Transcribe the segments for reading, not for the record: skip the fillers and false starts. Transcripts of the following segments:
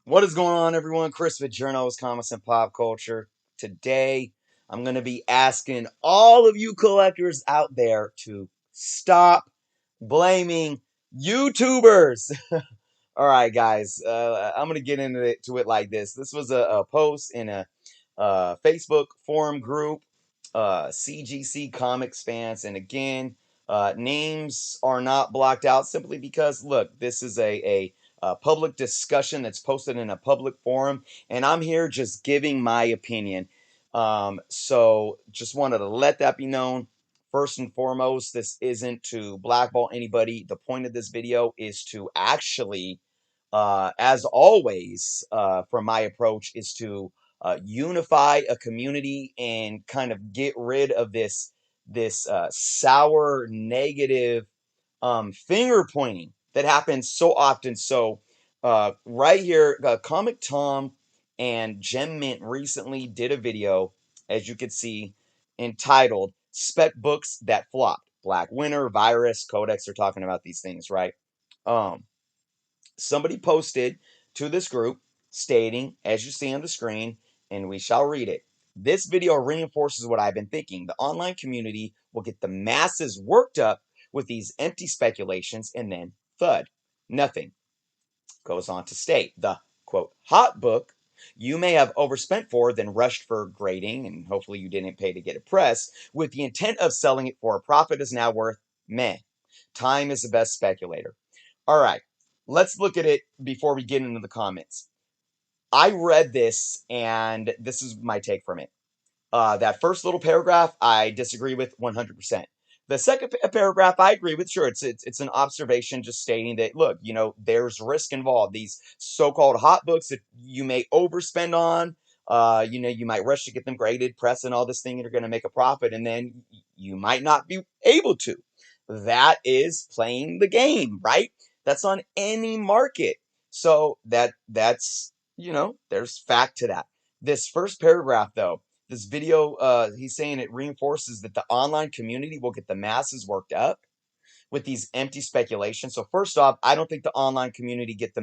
What is going on, everyone? Chris with Journals, Comics, and Pop Culture. Today, I'm going to be asking all of you collectors out there to stop blaming YouTubers. All right, guys, I'm going to get into it like this. This was a post in a Facebook forum group, CGC Comics fans. And again, names are not blocked out simply because, look, this is a public discussion that's posted in a public forum, and I'm here just giving my opinion. So just wanted to let that be known. First and foremost, this isn't to blackball anybody. The point of this video is to actually, as always, from my approach, is to unify a community and kind of get rid of this sour, negative finger pointing that happens so often. So, right here, Comic Tom and Gem Mint recently did a video, as you can see, entitled "Spec Books That Flopped." Black Winter, Virus, Codex are talking about these things, right? Um, Somebody posted to this group stating, as you see on the screen, and we shall read it. This video reinforces what I've been thinking. The online community will get the masses worked up with these empty speculations, and then thud, nothing. Goes on to state the quote hot book you may have overspent for, then rushed for grading, and hopefully you didn't pay to get it pressed, with the intent of selling it for a profit is now worth meh. Time is the best speculator. All right, let's look at it before we get into the comments. I read this, and this is my take from it. That first little paragraph, I disagree with 100%. The second paragraph, I agree with. Sure, it's an observation just stating that, look, there's risk involved. These so-called hot books that you may overspend on, you might rush to get them graded, press, and all this thing, and you're going to make a profit, and then you might not be able to. That is playing the game, right? That's on any market. So that's there's fact to that. This first paragraph, though, this video, he's saying it reinforces that the online community will get the masses worked up with these empty speculations. So first off, I don't think the online community gets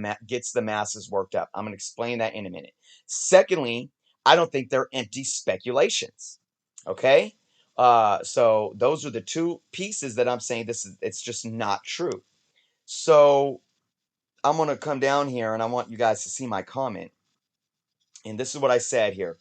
the masses worked up. I'm going to explain that in a minute. Secondly, I don't think they're empty speculations. Okay, so those are the two pieces that I'm saying it's just not true. So I'm going to come down here and I want you guys to see my comment. And this is what I said here.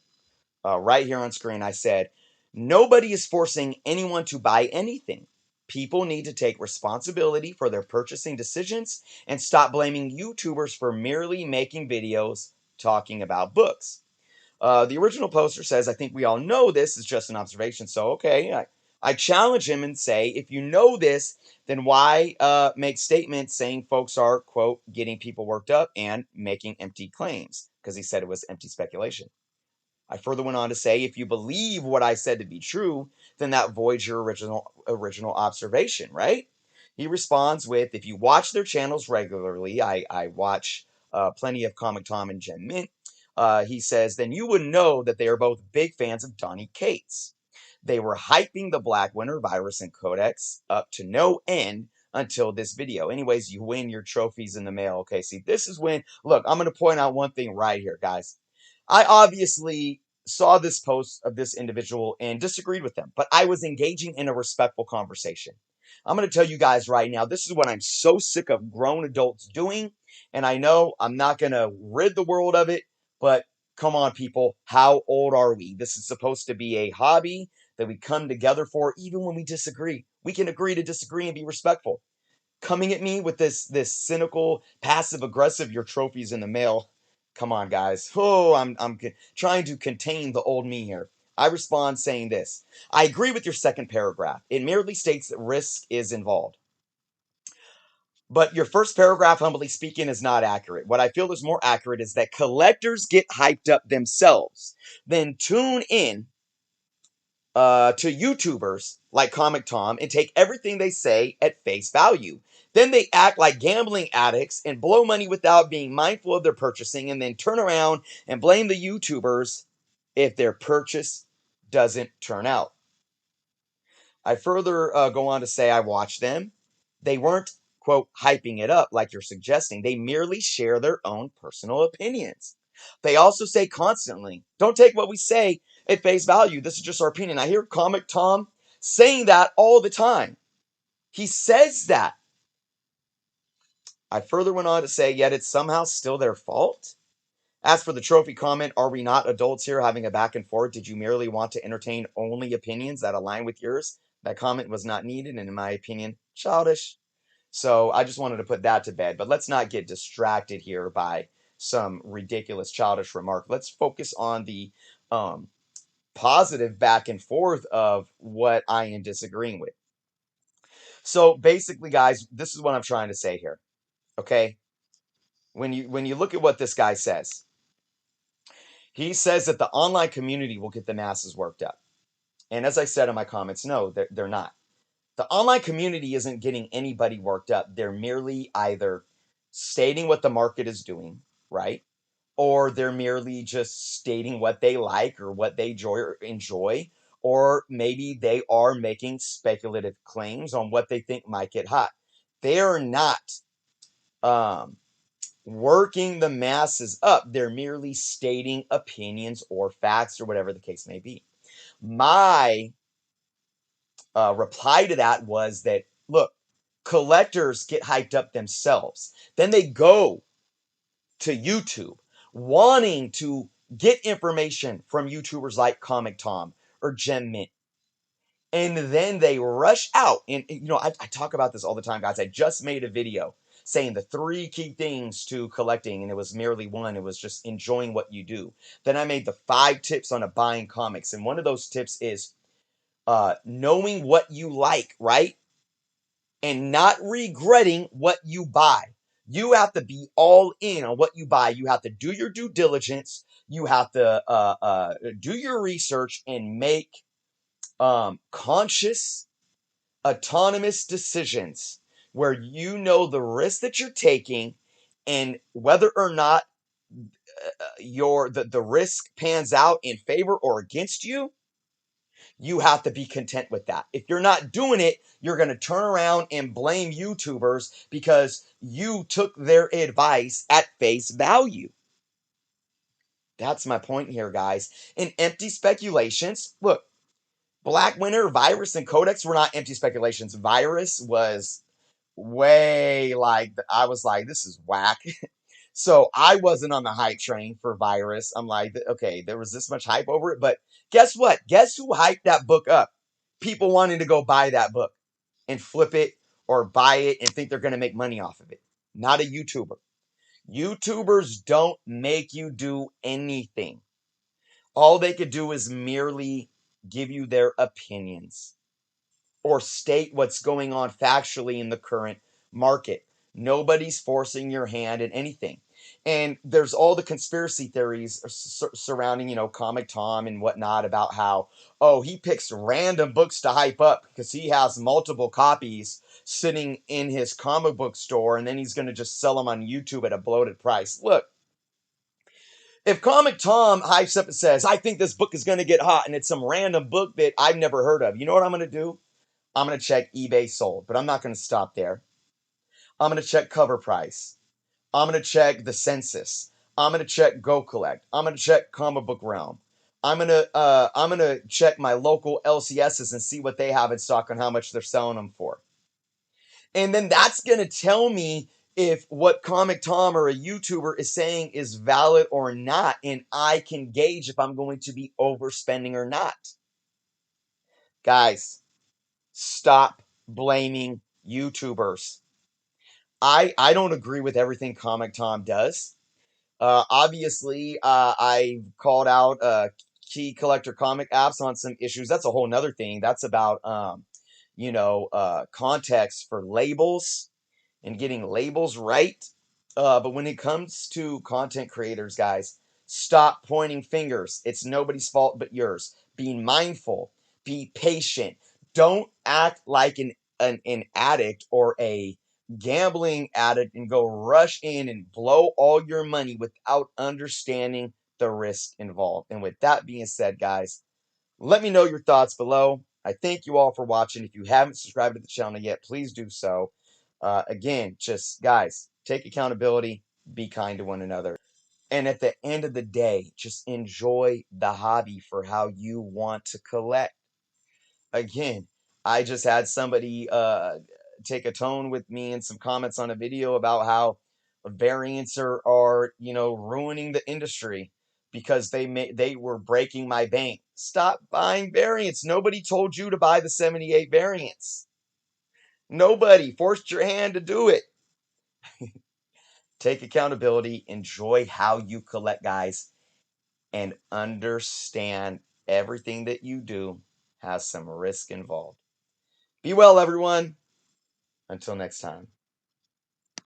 Right here on screen, I said, nobody is forcing anyone to buy anything. People need to take responsibility for their purchasing decisions and stop blaming YouTubers for merely making videos talking about books. The original poster says, I think we all know this is just an observation. So, okay, I challenge him and say, if you know this, then why make statements saying folks are, quote, getting people worked up and making empty claims? Because he said it was empty speculation. I further went on to say, if you believe what I said to be true, then that voids your original observation, right? He responds with, if you watch their channels regularly, I watch plenty of Comic Tom and Gem Mint, he says, then you would know that they are both big fans of Donny Cates. They were hyping the Black Winter, Virus, and Codex up to no end until this video. Anyways, you win your trophies in the mail. Okay, see, this is when, look, I'm going to point out one thing right here, guys. I obviously saw this post of this individual and disagreed with them, but I was engaging in a respectful conversation. I'm going to tell you guys right now, this is what I'm so sick of grown adults doing, and I know I'm not going to rid the world of it, but come on, people, how old are we? This is supposed to be a hobby that we come together for, even when we disagree. We can agree to disagree and be respectful. Coming at me with this cynical, passive aggressive, your trophies in the mail. Come on, guys. Oh, I'm trying to contain the old me here. I respond saying this. I agree with your second paragraph. It merely states that risk is involved. But your first paragraph, humbly speaking, is not accurate. What I feel is more accurate is that collectors get hyped up themselves, then tune in to YouTubers like Comic Tom and take everything they say at face value. Then they act like gambling addicts and blow money without being mindful of their purchasing, and then turn around and blame the YouTubers if their purchase doesn't turn out. I further go on to say I watched them. They weren't, quote, hyping it up like you're suggesting. They merely share their own personal opinions. They also say constantly, don't take what we say at face value. This is just our opinion. I hear Comic Tom saying that all the time. He says that. I further went on to say, yet it's somehow still their fault. As for the trophy comment, are we not adults here having a back and forth? Did you merely want to entertain only opinions that align with yours? That comment was not needed and, in my opinion, childish. So I just wanted to put that to bed. But let's not get distracted here by some ridiculous, childish remark. Let's focus on the um, positive back and forth of what I am disagreeing with. So basically, guys, this is what I'm trying to say here. Okay, when you look at what this guy says, he says that the online community will get the masses worked up. And as I said in my comments, no, they're not. The online community isn't getting anybody worked up. They're merely either stating what the market is doing, right? Or they're merely just stating what they like or what they enjoy, or maybe they are making speculative claims on what they think might get hot. They are not um, working the masses up. They're merely stating opinions or facts or whatever the case may be. My reply to that was that, look, collectors get hyped up themselves. Then they go to YouTube wanting to get information from YouTubers like Comic Tom or Gem Mint. And then they rush out. And, I talk about this all the time, guys. I just made a video saying the 3 key things to collecting, and it was merely one. It was just enjoying what you do. Then I made the 5 tips on buying comics. And one of those tips is knowing what you like, right? And not regretting what you buy. You have to be all in on what you buy. You have to do your due diligence. You have to do your research and make conscious, autonomous decisions where you know the risk that you're taking and whether or not the risk pans out in favor or against you. You have to be content with that. If you're not doing it, you're going to turn around and blame YouTubers because you took their advice at face value. That's my point here, guys. And empty speculations. Look, Black Winter, Virus, and Codex were not empty speculations. Virus was way like, I was like, this is whack. So I wasn't on the hype train for Virus. I'm like, okay, there was this much hype over it. But guess what? Guess who hyped that book up? People wanting to go buy that book and flip it or buy it and think they're going to make money off of it. Not a YouTuber. YouTubers don't make you do anything. All they could do is merely give you their opinions or state what's going on factually in the current market. Nobody's forcing your hand in anything. And there's all the conspiracy theories surrounding, Comic Tom and whatnot about how, oh, he picks random books to hype up because he has multiple copies sitting in his comic book store and then he's going to just sell them on YouTube at a bloated price. Look, if Comic Tom hypes up and says, I think this book is going to get hot and it's some random book that I've never heard of, you know what I'm going to do? I'm going to check eBay sold, but I'm not going to stop there. I'm going to check cover price. I'm going to check the census. I'm going to check Go Collect. I'm going to check Comic Book Realm. I'm going to check my local LCSs and see what they have in stock and how much they're selling them for. And then that's going to tell me if what Comic Tom or a YouTuber is saying is valid or not, and I can gauge if I'm going to be overspending or not. Guys, stop blaming YouTubers. I don't agree with everything Comic Tom does. Obviously, I called out key collector comic apps on some issues. That's a whole nother thing. That's about context for labels and getting labels right. But when it comes to content creators, guys, stop pointing fingers. It's nobody's fault but yours. Be mindful. Be patient. Don't act like an addict or a gambling addict and go rush in and blow all your money without understanding the risk involved. And with that being said, guys, let me know your thoughts below. I thank you all for watching. If you haven't subscribed to the channel yet, please do so. Again, just guys, take accountability, be kind to one another. And at the end of the day, just enjoy the hobby for how you want to collect. Again, I just had somebody take a tone with me in some comments on a video about how variants are ruining the industry because they were breaking my bank. Stop buying variants. Nobody told you to buy the 78 variants. Nobody forced your hand to do it. Take accountability, enjoy how you collect, guys, and understand everything that you do has some risk involved. Be well, everyone. Until next time.